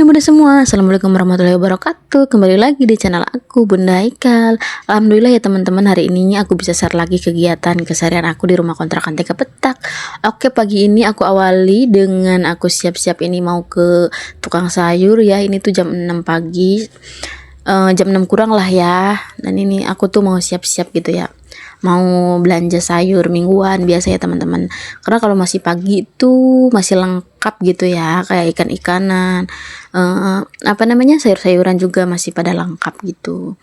Bunda-bunda semua, Assalamualaikum warahmatullahi wabarakatuh. Kembali lagi di channel aku, Bunda Haikal. Alhamdulillah ya teman-teman, hari ini aku bisa share lagi kegiatan keseharian aku di rumah kontrakan TK Petak. Oke, pagi ini aku awali dengan aku siap-siap ini mau ke tukang sayur ya. Ini tuh jam 6 pagi, jam 6 kurang lah ya. Dan ini aku tuh mau siap-siap gitu ya, mau belanja sayur mingguan biasa ya teman-teman. Karena kalau masih pagi itu masih lengkap gitu ya, kayak ikan-ikanan, sayur-sayuran juga masih pada lengkap gitu.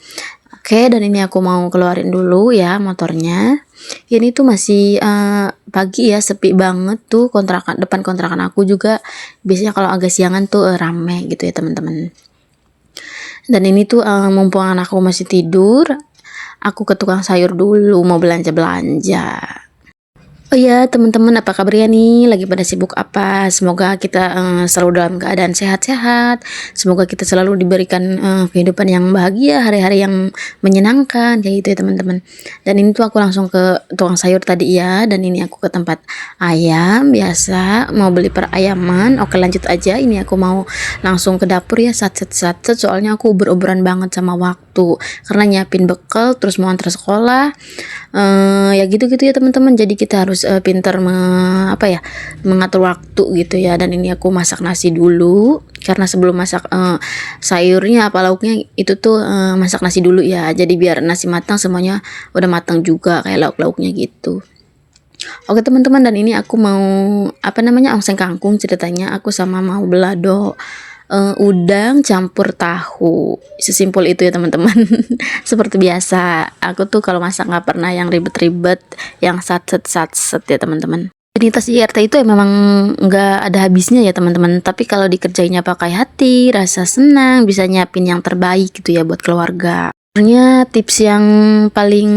Oke, dan ini aku mau keluarin dulu ya motornya. Ini tuh masih pagi ya, sepi banget tuh kontrakan, depan kontrakan aku juga. Biasanya kalau agak siangan tuh rame gitu ya teman-teman. Dan ini tuh mumpung anakku masih tidur, aku ke tukang sayur dulu mau belanja-belanja. Oh ya teman-teman, apa kabarnya nih? Lagi pada sibuk apa? Semoga kita selalu dalam keadaan sehat-sehat. Semoga kita selalu diberikan kehidupan yang bahagia, hari-hari yang menyenangkan kayak gitu ya teman-teman. Dan ini tuh aku langsung ke tukang sayur tadi ya. Dan ini aku ke tempat ayam biasa, mau beli perayaman. Oke, lanjut aja. Ini aku mau langsung ke dapur ya, satset soalnya aku beroboran banget sama waktu. Karena nyiapin bekal terus mau antar sekolah. Ya gitu-gitu ya teman-teman. Jadi kita harus pintar mengatur waktu gitu ya. Dan ini aku masak nasi dulu, karena sebelum masak sayurnya apa lauknya itu tuh masak nasi dulu ya. Jadi biar nasi matang semuanya udah matang juga kayak lauk-lauknya gitu. Oke teman-teman, dan ini aku mau ongseng kangkung ceritanya. Aku sama mau belado udang campur tahu, sesimpel itu ya teman-teman. Seperti biasa, aku tuh kalau masak nggak pernah yang ribet-ribet, yang satset ya teman-teman. Rutinitas IRT itu memang nggak ada habisnya ya teman-teman. Tapi kalau dikerjainnya pakai hati, rasa senang, bisa nyiapin yang terbaik gitu ya buat keluarga. Sebenarnya tips yang paling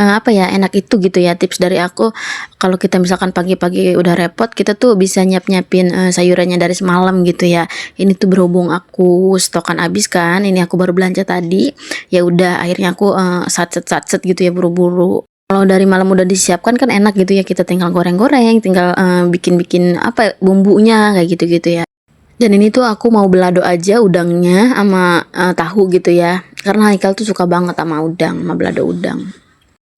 enak itu gitu ya, tips dari aku. Kalau kita misalkan pagi-pagi udah repot, kita tuh bisa nyiapin sayurannya dari semalam gitu ya. Ini tuh berhubung aku stokan habis kan, ini aku baru belanja tadi. Ya udah, akhirnya aku satset gitu ya, buru-buru. Kalau dari malam udah disiapkan kan enak gitu ya, kita tinggal goreng-goreng, tinggal bikin-bikin bumbunya kayak gitu-gitu ya. Dan ini tuh aku mau belado aja udangnya sama tahu gitu ya. Karena Haikal tuh suka banget sama udang, sama belado udang.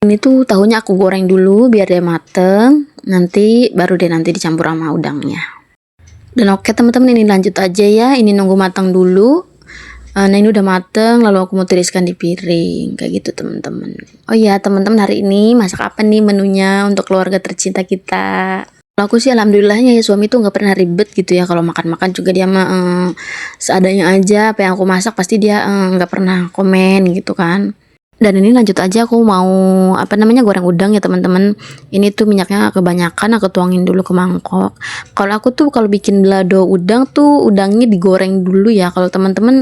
Ini tuh tahunya aku goreng dulu biar dia mateng. Nanti baru nanti dicampur sama udangnya. Dan oke teman-teman, ini lanjut aja ya. Ini nunggu matang dulu. Nah ini udah mateng, lalu aku mau tiriskan di piring kayak gitu teman-teman. Oh iya teman-teman, hari ini masak apa nih menunya untuk keluarga tercinta kita? Kalau aku sih alhamdulillahnya ya, suami tuh nggak pernah ribet gitu ya. Kalau makan-makan juga dia mah seadanya aja. Apa yang aku masak pasti dia nggak pernah komen gitu kan. Dan ini lanjut aja, aku mau goreng udang ya teman-teman. Ini tuh minyaknya kebanyakan, aku tuangin dulu ke mangkok. Kalau aku tuh kalau bikin belado udang tuh udangnya digoreng dulu ya. Kalau teman-teman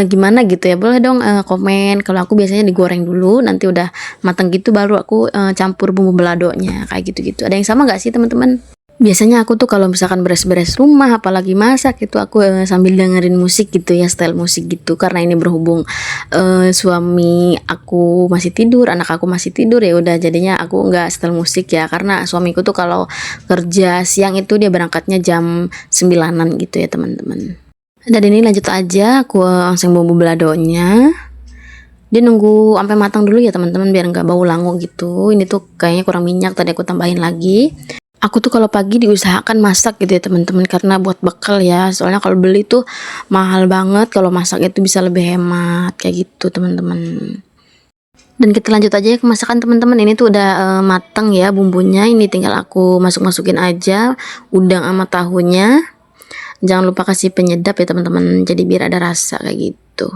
gimana gitu ya, boleh dong komen. Kalau aku biasanya digoreng dulu, nanti udah matang gitu baru aku campur bumbu beladonya kayak gitu-gitu. Ada yang sama nggak sih teman-teman? Biasanya aku tuh kalau misalkan beres-beres rumah apalagi masak itu aku sambil dengerin musik gitu ya, style musik gitu. Karena ini berhubung suami aku masih tidur, anak aku masih tidur, ya udah jadinya aku nggak setel musik ya. Karena suamiku tuh kalau kerja siang itu dia berangkatnya jam 9-an gitu ya teman-teman. Dan ini lanjut aja, aku langsung bumbu beladonya. Dia nunggu sampai matang dulu ya teman-teman, biar nggak bau langu gitu. Ini tuh kayaknya kurang minyak, tadi aku tambahin lagi. Aku tuh kalau pagi diusahakan masak gitu ya teman-teman, karena buat bekal ya. Soalnya kalau beli tuh mahal banget, kalau masak itu bisa lebih hemat kayak gitu teman-teman. Dan kita lanjut aja ya ke masakan teman-teman. Ini tuh udah matang ya bumbunya. Ini tinggal aku masukin aja udang sama tahunya. Jangan lupa kasih penyedap ya teman-teman, jadi biar ada rasa kayak gitu.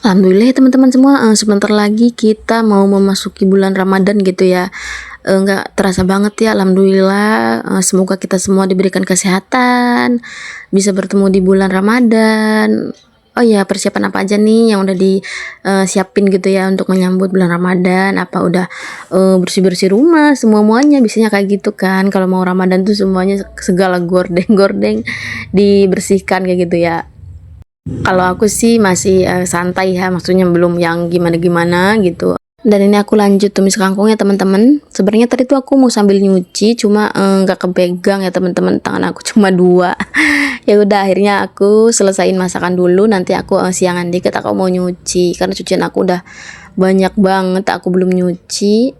Alhamdulillah ya teman-teman semua, sebentar lagi kita mau memasuki bulan Ramadan gitu ya. Nggak terasa banget ya, alhamdulillah. Semoga kita semua diberikan kesehatan, bisa bertemu di bulan Ramadan. Oh ya, persiapan apa aja nih yang udah disiapin gitu ya untuk menyambut bulan Ramadan? Apa udah bersih-bersih rumah semuanya? Biasanya kayak gitu kan, kalau mau Ramadan tuh semuanya segala gordeng-gordeng dibersihkan kayak gitu ya. Kalau aku sih masih santai ya, maksudnya belum yang gimana-gimana gitu. Dan ini aku lanjut tumis kangkungnya teman-teman. Sebenarnya tadi tuh aku mau sambil nyuci, cuma nggak kepegang ya teman-teman, tangan aku cuma dua. Ya udah akhirnya aku selesain masakan dulu, nanti aku siangan dikit aku mau nyuci karena cucian aku udah banyak banget, aku belum nyuci.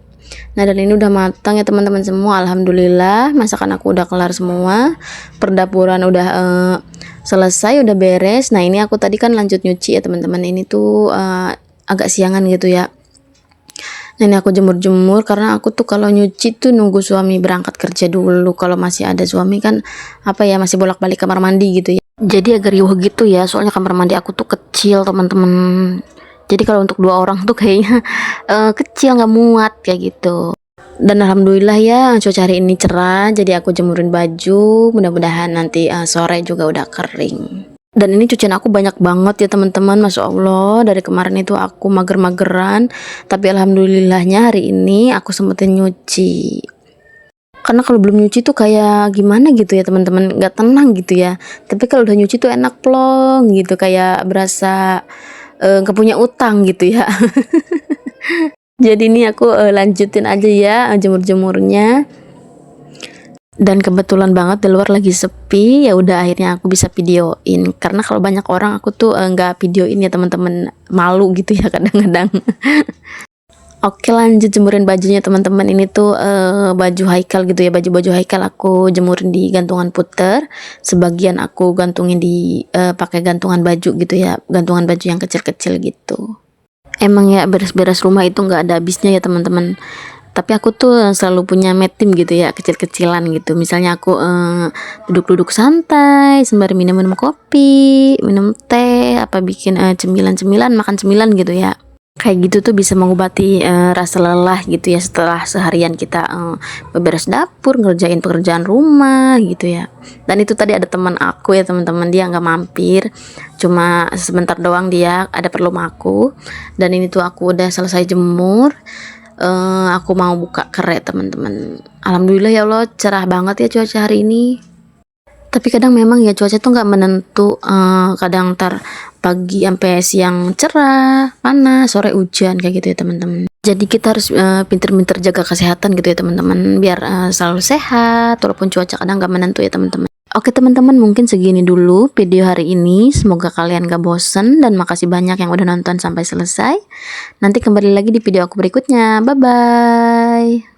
Nah dan ini udah matang ya teman-teman semua, alhamdulillah masakan aku udah kelar semua, perdapuran udah selesai, udah beres. Nah ini aku tadi kan lanjut nyuci ya teman-teman, ini tuh agak siangan gitu ya. Nah ini aku jemur-jemur karena aku tuh kalau nyuci tuh nunggu suami berangkat kerja dulu. Kalau masih ada suami kan apa ya, masih bolak-balik kamar mandi gitu ya. Jadi agak riuh gitu ya, soalnya kamar mandi aku tuh kecil teman-teman. Jadi kalau untuk 2 orang tuh kayaknya kecil, nggak muat kayak gitu. Dan alhamdulillah ya cuaca hari ini cerah, jadi aku jemurin baju, mudah-mudahan nanti sore juga udah kering. Dan ini cucian aku banyak banget ya teman-teman, masya Allah. Dari kemarin itu aku mager-mageran, tapi alhamdulillahnya hari ini aku sempetin nyuci. Karena kalau belum nyuci tuh kayak gimana gitu ya teman-teman, nggak tenang gitu ya. Tapi kalau udah nyuci tuh enak plong gitu, kayak berasa nggak punya utang gitu ya. Jadi ini aku lanjutin aja ya jemur-jemurnya. Dan kebetulan banget di luar lagi sepi, ya udah akhirnya aku bisa videoin. Karena kalau banyak orang aku tuh nggak videoin ya teman-teman, malu gitu ya kadang-kadang. Oke lanjut jemurin bajunya teman-teman. Ini tuh baju Haikal gitu ya, baju-baju Haikal aku jemurin di gantungan puter. Sebagian aku gantungin di pakai gantungan baju gitu ya, gantungan baju yang kecil-kecil gitu. Emang ya beres-beres rumah itu nggak ada habisnya ya teman-teman. Tapi aku tuh selalu punya me time gitu ya, kecil-kecilan gitu. Misalnya aku duduk-duduk santai sembari minum-minum kopi, minum teh, apa bikin cemilan-cemilan, makan cemilan gitu ya. Kayak gitu tuh bisa mengobati rasa lelah gitu ya, setelah seharian kita beberes dapur, ngerjain pekerjaan rumah gitu ya. Dan itu tadi ada teman aku ya teman-teman, dia nggak mampir, cuma sebentar doang, dia ada perlu sama aku. Dan ini tuh aku udah selesai jemur. Aku mau buka kerek teman-teman. Alhamdulillah ya Allah, cerah banget ya cuaca hari ini. Tapi kadang memang ya cuaca tuh nggak menentu, kadang ntar pagi sampai siang cerah, panas, sore hujan kayak gitu ya teman-teman. Jadi kita harus pinter-pinter jaga kesehatan gitu ya teman-teman, biar selalu sehat walaupun cuaca kadang nggak menentu ya teman-teman. Oke teman-teman, mungkin segini dulu video hari ini. Semoga kalian gak bosen, dan makasih banyak yang udah nonton sampai selesai. Nanti kembali lagi di video aku berikutnya. Bye-bye.